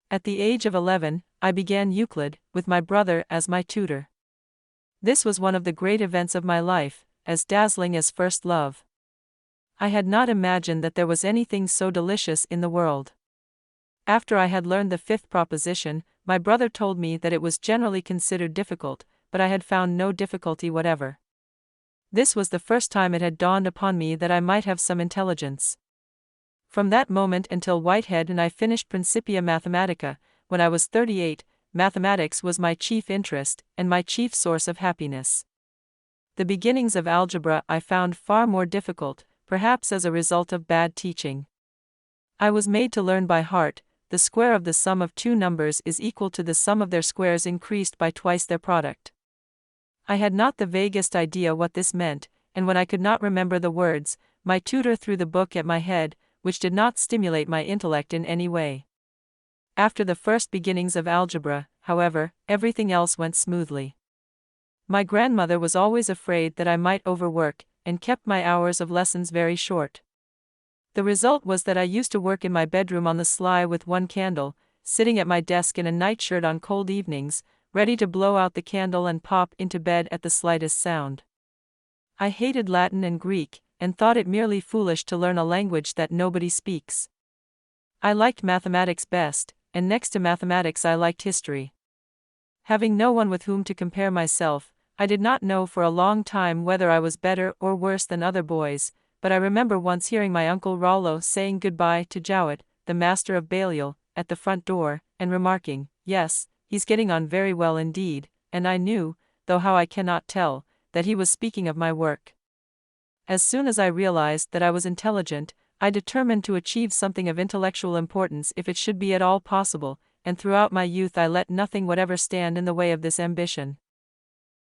At the age of 11, I began Euclid, with my brother as my tutor. This was one of the great events of my life, as dazzling as first love. I had not imagined that there was anything so delicious in the world. After I had learned the fifth proposition, my brother told me that it was generally considered difficult, but I had found no difficulty whatever. This was the first time it had dawned upon me that I might have some intelligence. From that moment until Whitehead and I finished Principia Mathematica, when I was 38, mathematics was my chief interest, and my chief source of happiness. The beginnings of algebra I found far more difficult, perhaps as a result of bad teaching. I was made to learn by heart, the square of the sum of two numbers is equal to the sum of their squares increased by twice their product. I had not the vaguest idea what this meant, and when I could not remember the words, my tutor threw the book at my head, which did not stimulate my intellect in any way. After the first beginnings of algebra, however, everything else went smoothly. My grandmother was always afraid that I might overwork, and kept my hours of lessons very short. The result was that I used to work in my bedroom on the sly with one candle, sitting at my desk in a nightshirt on cold evenings, ready to blow out the candle and pop into bed at the slightest sound. I hated Latin and Greek, and thought it merely foolish to learn a language that nobody speaks. I liked mathematics best, and next to mathematics I liked history. Having no one with whom to compare myself, I did not know for a long time whether I was better or worse than other boys, but I remember once hearing my Uncle Rollo saying goodbye to Jowett, the master of Balliol, at the front door, and remarking, "Yes, he's getting on very well indeed," and I knew, though how I cannot tell, that he was speaking of my work. As soon as I realized that I was intelligent, I determined to achieve something of intellectual importance if it should be at all possible, and throughout my youth I let nothing whatever stand in the way of this ambition.